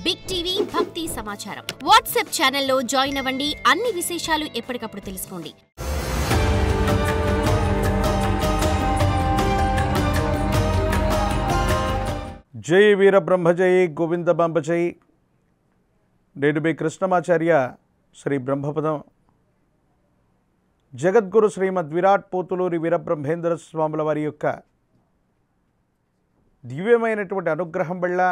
Big TV భక్తి సమాచారం WhatsApp ఛానల్లో జాయిన్ అవ్వండి. అన్ని విశేషాలు ఎప్పటికప్పుడు తెలుసుకోండి. జై వీరబ్రహ్మ జై గోవిందబాంబ జై. నేను మీ కృష్ణమాచార్య శ్రీ బ్రహ్మపదం. జగద్గురు శ్రీమద్ విరాట్ పోతులూరి వీరబ్రహ్మేంద్ర స్వాముల వారి యొక్క దివ్యమైనటువంటి అనుగ్రహం వల్ల,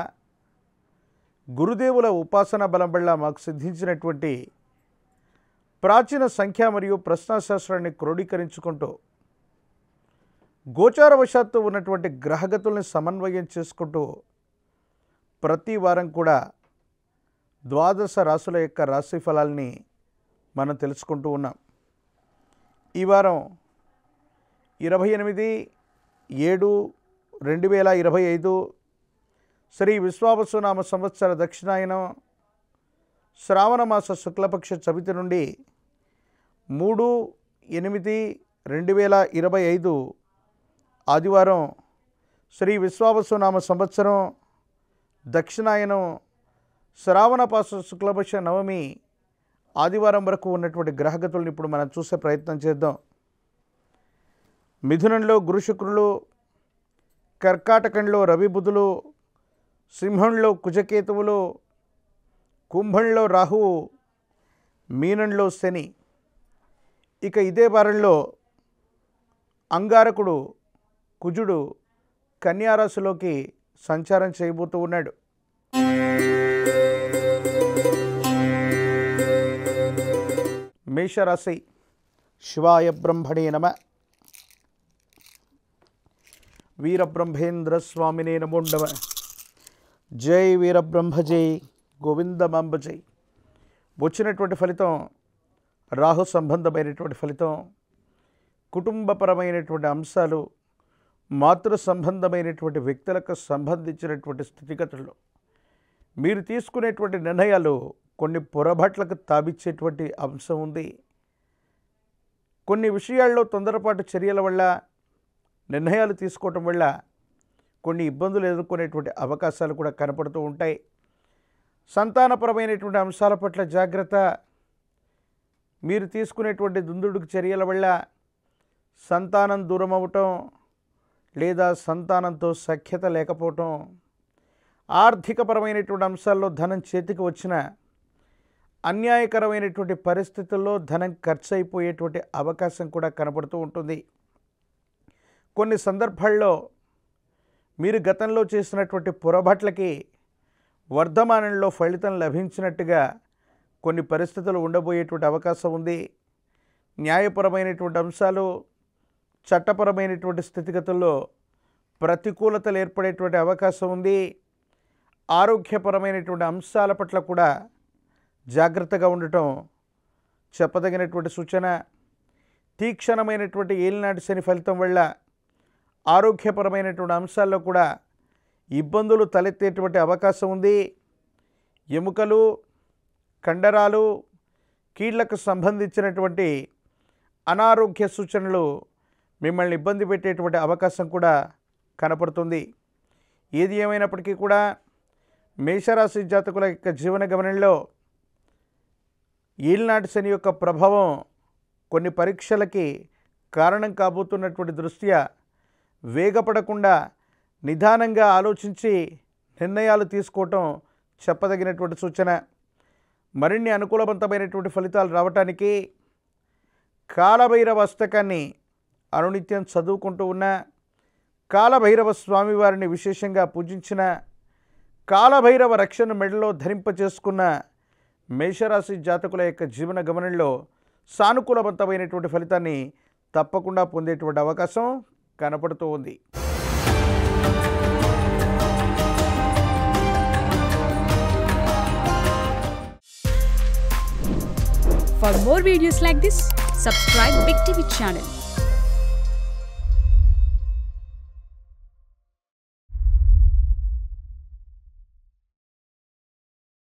గురుదేవుల ఉపాసన బలం వల్ల మాకు సిద్ధించినటువంటి ప్రాచీన సంఖ్య మరియు ప్రశ్నాశాస్త్రాన్ని క్రోడీకరించుకుంటూ గోచారవశాత్తు ఉన్నటువంటి గ్రహగతుల్ని సమన్వయం చేసుకుంటూ ప్రతి వారం కూడా ద్వాదశ రాశుల యొక్క రాశి ఫలాల్ని మనం తెలుసుకుంటూ ఉన్నాం. ఈ వారం 28/7/2025 శ్రీ విశ్వావసునామ సంవత్సర దక్షిణాయనం శ్రావణమాస శుక్లపక్ష చవితి నుండి 3/8/2025 ఆదివారం శ్రీ విశ్వావసునామ సంవత్సరం దక్షిణాయనం శ్రావణపాస శుక్లపక్ష నవమి ఆదివారం వరకు ఉన్నటువంటి గ్రహగతులను ఇప్పుడు మనం చూసే ప్రయత్నం చేద్దాం. మిథునంలో గురు శుక్రులు, కర్కాటకంలో రవి బుధులు, సింహంలో కుజకేతువులు, కుంభంలో రాహువు, మీనంలో శని. ఇక ఇదే వారంలో అంగారకుడు కుజుడు కన్యారాశిలోకి సంచారం చేయబోతూ ఉన్నాడు. మేషరాశి. శివాయ బ్రహ్మణే నమ. వీరబ్రహ్మేంద్ర స్వామినే నమో నమః. జై వీరబ్రహ్మ జై గోవిందమాంబ జై. వచ్చినటువంటి ఫలితం రాహు సంబంధమైనటువంటి ఫలితం, కుటుంబపరమైనటువంటి అంశాలు, మాతృ సంబంధమైనటువంటి వ్యక్తులకు సంబంధించినటువంటి స్థితిగతుల్లో మీరు తీసుకునేటువంటి నిర్ణయాలు కొన్ని పొరపాట్లకు తావిచ్చేటువంటి అంశం ఉంది. కొన్ని విషయాల్లో తొందరపాటు చర్యల వల్ల, నిర్ణయాలు తీసుకోవటం వల్ల కొన్ని ఇబ్బందులు ఎదుర్కొనేటువంటి అవకాశాలు కూడా కనపడుతూ ఉంటాయి. సంతానపరమైనటువంటి అంశాల పట్ల జాగ్రత్త. మీరు తీసుకునేటువంటి దుందుడుకు చర్యల వల్ల సంతానం దూరం అవ్వటం లేదా సంతానంతో సఖ్యత లేకపోవటం, ఆర్థికపరమైనటువంటి అంశాల్లో ధనం చేతికి వచ్చిన అన్యాయకరమైనటువంటి పరిస్థితుల్లో ధనం ఖర్చు అయిపోయేటువంటి అవకాశం కూడా కనపడుతూ ఉంటుంది. కొన్ని సందర్భాల్లో మీరు గతంలో చేసినటువంటి పొరపాట్లకి వర్ధమానంలో ఫలితం లభించినట్టుగా కొన్ని పరిస్థితులు ఉండబోయేటువంటి అవకాశం ఉంది. న్యాయపరమైనటువంటి అంశాలు, చట్టపరమైనటువంటి స్థితిగతుల్లో ప్రతికూలతలు ఏర్పడేటువంటి అవకాశం ఉంది. ఆరోగ్యపరమైనటువంటి అంశాల పట్ల కూడా జాగ్రత్తగా ఉండటం చెప్పదగినటువంటి సూచన. తీక్షణమైనటువంటి ఏలినాటి శని ఫలితం వల్ల ఆరోగ్యపరమైనటువంటి అంశాల్లో కూడా ఇబ్బందులు తలెత్తేటువంటి అవకాశం ఉంది. ఎముకలు, కండరాలు, కీళ్లకు సంబంధించినటువంటి అనారోగ్య సూచనలు మిమ్మల్ని ఇబ్బంది పెట్టేటువంటి అవకాశం కూడా కనపడుతుంది. ఏది ఏమైనప్పటికీ కూడా మేషరాశి జాతకుల యొక్క జీవన గమనంలో ఏలినాటి శని యొక్క ప్రభావం కొన్ని పరీక్షలకి కారణం కాబోతున్నటువంటి దృష్ట్యా వేగపడకుండా నిదానంగా ఆలోచించి నిర్ణయాలు తీసుకోవటం చెప్పదగినటువంటి సూచన. మరిన్ని అనుకూలవంతమైనటువంటి ఫలితాలు రావటానికి కాలభైరవ అష్టకాన్ని అనునిత్యం చదువుకుంటూ ఉన్న, కాలభైరవ స్వామివారిని విశేషంగా పూజించిన, కాలభైరవ రక్షణ మెడలో ధరింపచేసుకున్న మేషరాశి జాతకుల యొక్క జీవన గమనంలో సానుకూలవంతమైనటువంటి ఫలితాన్ని తప్పకుండా పొందేటువంటి అవకాశం కనపడుతూ ఉంది. For more videos like this, subscribe Big TV channel.